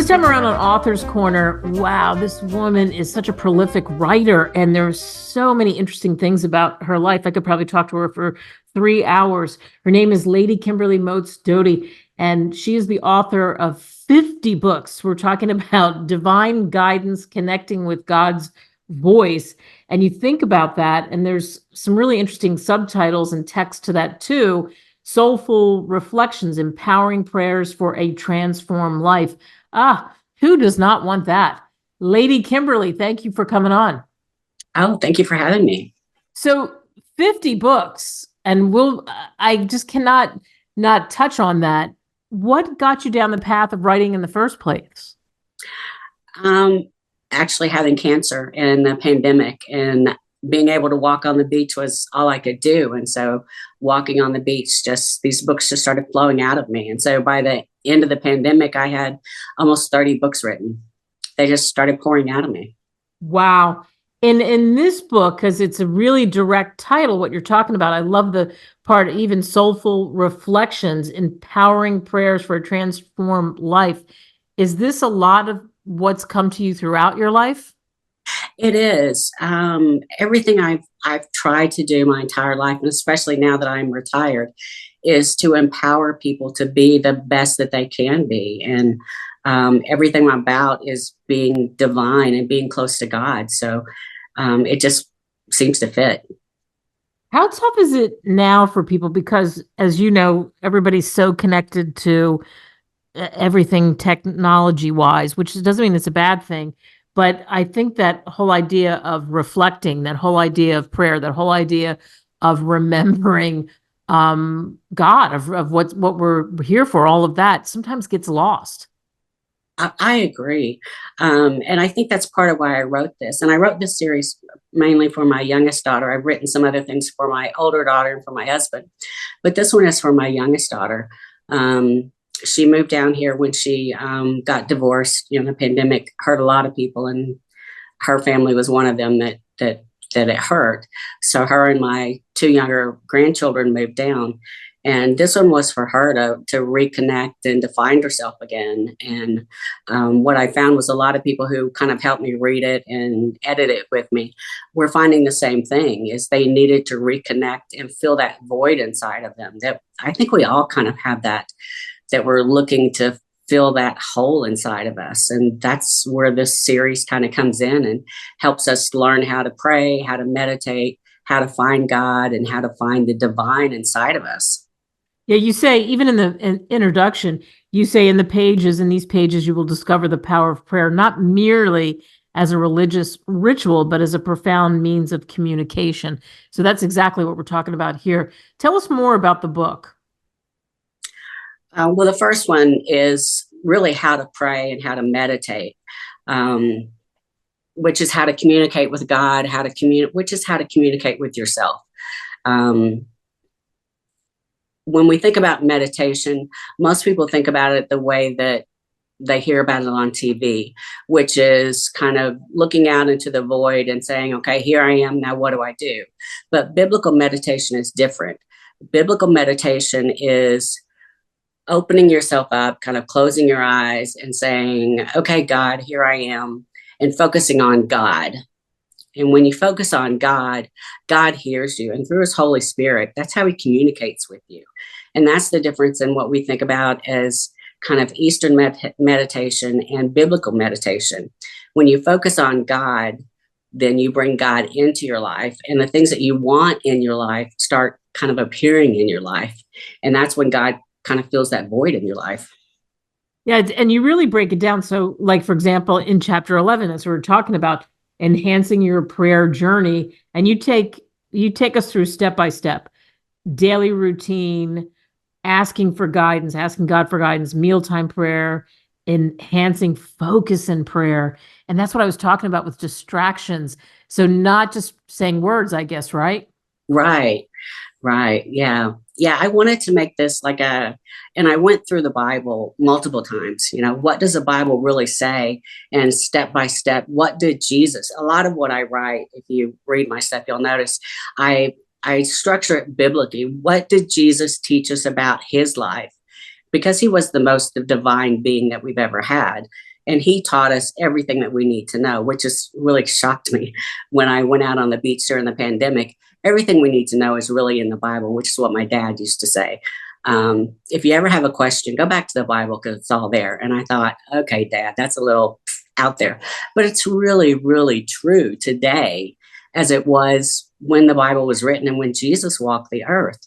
This time around on Author's Corner, wow, this woman is such a prolific writer, and there's so many interesting things about her life. I could probably talk to her for 3 hours. Her name is Lady Kimberly Motes Doty, and she is the author of 50 books. We're talking about divine guidance, connecting with God's voice. And you think about that, and there's some really interesting subtitles and text to that too. Soulful reflections, empowering prayers for a transformed life. Who does not want that? Lady Kimberly, thank you for coming on. Oh, thank you for having me. So 50 books, and I just cannot not touch on that. What got you down the path of writing in the first place? Actually having cancer and the pandemic, and being able to walk on the beach was all I could do. And so walking on the beach, these books just started flowing out of me. And so by the end of the pandemic, I had almost 30 books written. They just started pouring out of me. Wow. In this book, because it's a really direct title, what you're talking about, I love the part, even soulful reflections, empowering prayers for a transformed life. Is this a lot of what's come to you throughout your life? It is. Everything I've tried to do my entire life, and especially now that I'm retired, is to empower people to be the best that they can be. And everything I'm about is being divine and being close to God. So it just seems to fit. How tough is it now for people? Because, as you know, everybody's so connected to everything technology-wise, which doesn't mean it's a bad thing. But I think that whole idea of reflecting, that whole idea of prayer, that whole idea of remembering God, of what we're here for, all of that sometimes gets lost. I agree. And I think that's part of why I wrote this. And I wrote this series mainly for my youngest daughter. I've written some other things for my older daughter and for my husband, but this one is for my youngest daughter. She moved down here when she got divorced. You know, the pandemic hurt a lot of people, and her family was one of them that it hurt. So her and my 2 younger grandchildren moved down, and this one was for her to reconnect and to find herself again. And what I found was a lot of people who kind of helped me read it and edit it with me were finding the same thing, is they needed to reconnect and fill that void inside of them. That I think we all kind of have that we're looking to fill that hole inside of us. And that's where this series kind of comes in and helps us learn how to pray, how to meditate, how to find God, and how to find the divine inside of us. Yeah, you say, even in the introduction, you say in these pages, you will discover the power of prayer, not merely as a religious ritual, but as a profound means of communication. So that's exactly what we're talking about here. Tell us more about the book. Well, the first one is really how to pray and how to meditate, which is how to communicate with God, which is how to communicate with yourself. When we think about meditation, most people think about it the way that they hear about it on TV, which is kind of looking out into the void and saying, okay, here I am, now what do I do? But biblical meditation is different. Biblical meditation is opening yourself up, kind of closing your eyes and saying, okay, God, here I am, and focusing on God. And when you focus on God, God hears you. And through his Holy Spirit, that's how he communicates with you. And that's the difference in what we think about as kind of Eastern meditation and biblical meditation. When you focus on God, then you bring God into your life, and the things that you want in your life start kind of appearing in your life. And that's when God kind of fills that void in your life. Yeah, and you really break it down. So, like, for example, in chapter 11, as we're talking about enhancing your prayer journey, and you take us through step by step, daily routine, asking God for guidance, mealtime prayer, enhancing focus in prayer. And that's what I was talking about with distractions. So not just saying words, I guess, right? Right. Yeah. I wanted to make this and I went through the Bible multiple times. You know, what does the Bible really say? And step by step, what did Jesus, a lot of what I write, if you read my stuff, you'll notice I structure it biblically. What did Jesus teach us about his life? Because he was the most divine being that we've ever had. And he taught us everything that we need to know, which just really shocked me when I went out on the beach during the pandemic. Everything we need to know is really in the Bible, which is what my dad used to say. If you ever have a question, go back to the Bible because it's all there. And I thought, okay, Dad, that's a little out there. But it's really, really true today as it was when the Bible was written and when Jesus walked the earth.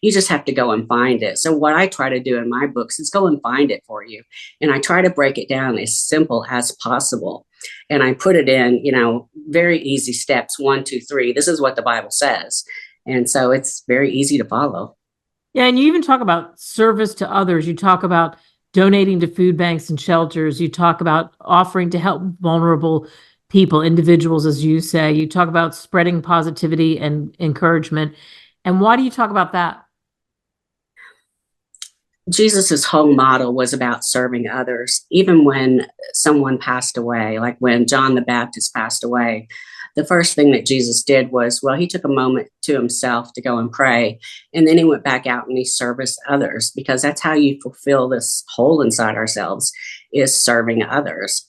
You just have to go and find it. So what I try to do in my books is go and find it for you. And I try to break it down as simple as possible. And I put it in, very easy steps, 1, 2, 3. This is what the Bible says. And so it's very easy to follow. Yeah, and you even talk about service to others. You talk about donating to food banks and shelters. You talk about offering to help vulnerable people, individuals, as you say. You talk about spreading positivity and encouragement. And why do you talk about that? Jesus's whole model was about serving others, even when someone passed away, like when John the Baptist passed away. The first thing that Jesus did was, well, he took a moment to himself to go and pray. And then he went back out and he serviced others, because that's how you fulfill this hole inside ourselves, is serving others.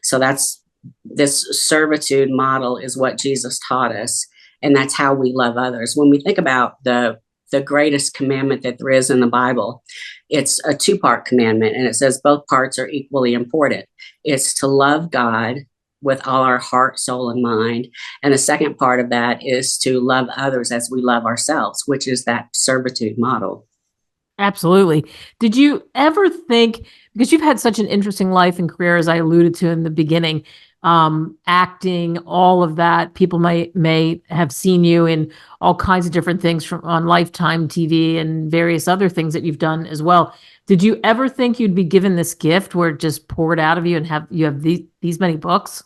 So that's this servitude model is what Jesus taught us. And that's how we love others. When we think about the greatest commandment that there is in the Bible, it's a 2-part commandment, and it says both parts are equally important. It's to love God with all our heart, soul, and mind. And the second part of that is to love others as we love ourselves, which is that servitude model. Absolutely. Did you ever think, because you've had such an interesting life and career, as I alluded to in the beginning, acting, all of that, people may have seen you in all kinds of different things from on Lifetime TV and various other things that you've done as well. Did you ever think you'd be given this gift where it just poured out of you and have these many books?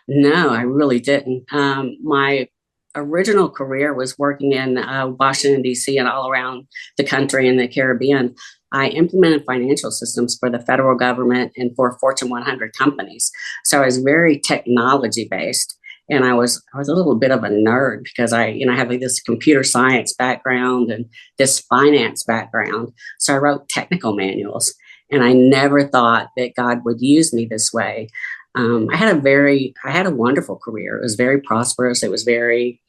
No, I really didn't. My original career was working in Washington, D.C. and all around the country and the Caribbean. I implemented financial systems for the federal government and for Fortune 100 companies. So I was very technology based. And I was a little bit of a nerd because I have like this computer science background and this finance background. So I wrote technical manuals, and I never thought that God would use me this way. I had a wonderful career. It was very prosperous. It was very,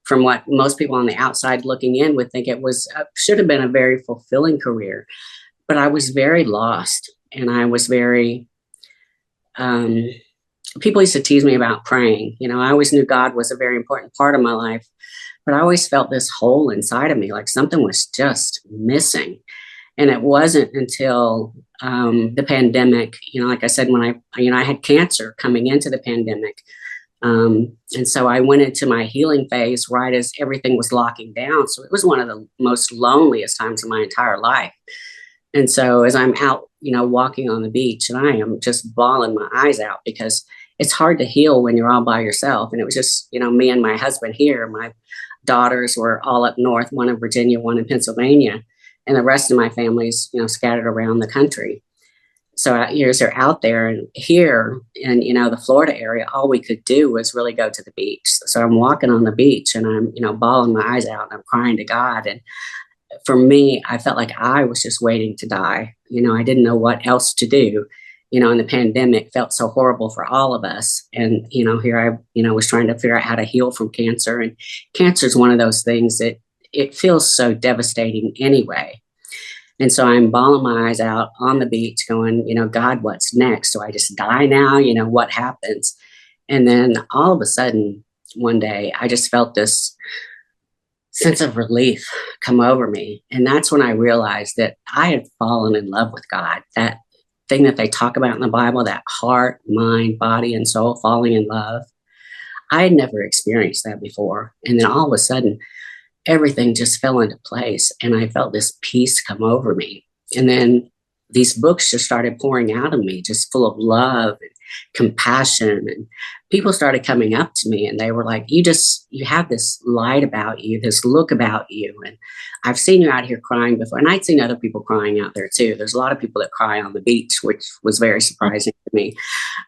from what most people on the outside looking in would think, it was should have been a very fulfilling career. But I was very lost, and I was very. People used to tease me about praying. I always knew God was a very important part of my life, but I always felt this hole inside of me, like something was just missing. And it wasn't until the pandemic, like I said, when I had cancer coming into the pandemic. And so I went into my healing phase right as everything was locking down. So it was one of the most loneliest times of my entire life. And so as I'm out, walking on the beach, and I am just bawling my eyes out because it's hard to heal when you're all by yourself. And it was just, me and my husband here. My daughters were all up north, one in Virginia, one in Pennsylvania. And the rest of my family's, scattered around the country. So they're out there, and here in, the Florida area, all we could do was really go to the beach. So I'm walking on the beach, and I'm, bawling my eyes out, and I'm crying to God. And for me, I felt like I was just waiting to die. I didn't know what else to do. And the pandemic felt so horrible for all of us. And, here I, was trying to figure out how to heal from cancer. And cancer is one of those things that it feels so devastating anyway. And so I'm bawling my eyes out on the beach going, God, what's next? Do I just die now? What happens? And then all of a sudden, one day, I just felt this sense of relief come over me. And that's when I realized that I had fallen in love with God. That thing that they talk about in the Bible, that heart, mind, body, and soul falling in love. I had never experienced that before. And then all of a sudden, everything just fell into place, and I felt this peace come over me. And then these books just started pouring out of me, just full of love and compassion. And people started coming up to me, and they were like, you have this light about you, this look about you. And I've seen you out here crying before. And I'd seen other people crying out there too. There's a lot of people that cry on the beach, which was very surprising to me.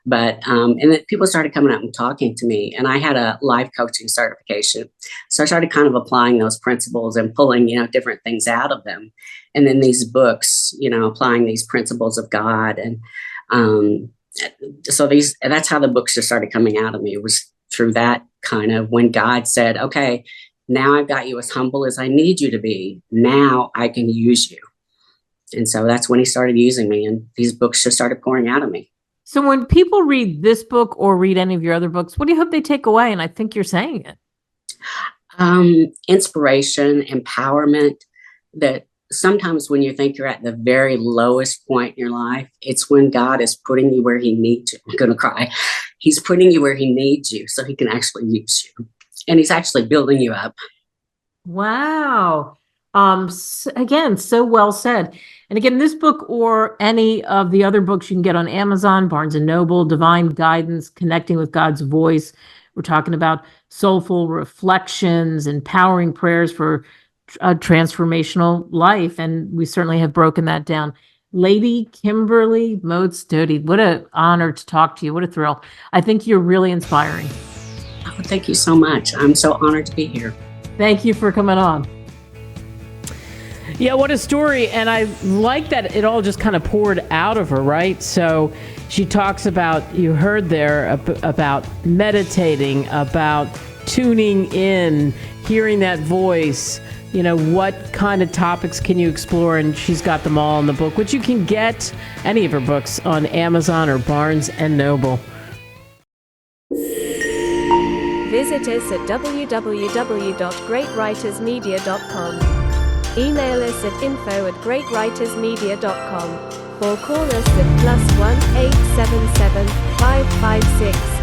But, and then people started coming up and talking to me, and I had a life coaching certification. So I started kind of applying those principles and pulling, different things out of them. And then these books, applying these principles of God. And So that's how the books just started coming out of me. It was through that kind of when God said, okay, now I've got you as humble as I need you to be. Now I can use you. And so that's when he started using me, and these books just started pouring out of me. So when people read this book or read any of your other books, what do you hope they take away? And I think you're saying it. Inspiration, empowerment, that sometimes when you think you're at the very lowest point in your life, it's when God is putting you where he needs you. I'm going to cry. He's putting you where he needs you so he can actually use you. And he's actually building you up. Wow. Again, so well said. And again, this book or any of the other books you can get on Amazon, Barnes and Noble, Divine Guidance, Connecting with God's Voice. We're talking about soulful reflections, empowering prayers for a transformational life. And we certainly have broken that down. Lady Kimberly Motes Doty, what an honor to talk to you. What a thrill. I think you're really inspiring. Oh, thank you so much. I'm so honored to be here. Thank you for coming on. Yeah, what a story. And I like that it all just kind of poured out of her, right? So she talks about, you heard there, about meditating, about tuning in, hearing that voice, what kind of topics can you explore? And she's got them all in the book, which you can get any of her books on Amazon or Barnes and Noble. Visit us at www.greatwritersmedia.com. Email us at info@greatwritersmedia.com or call us at +1 877 556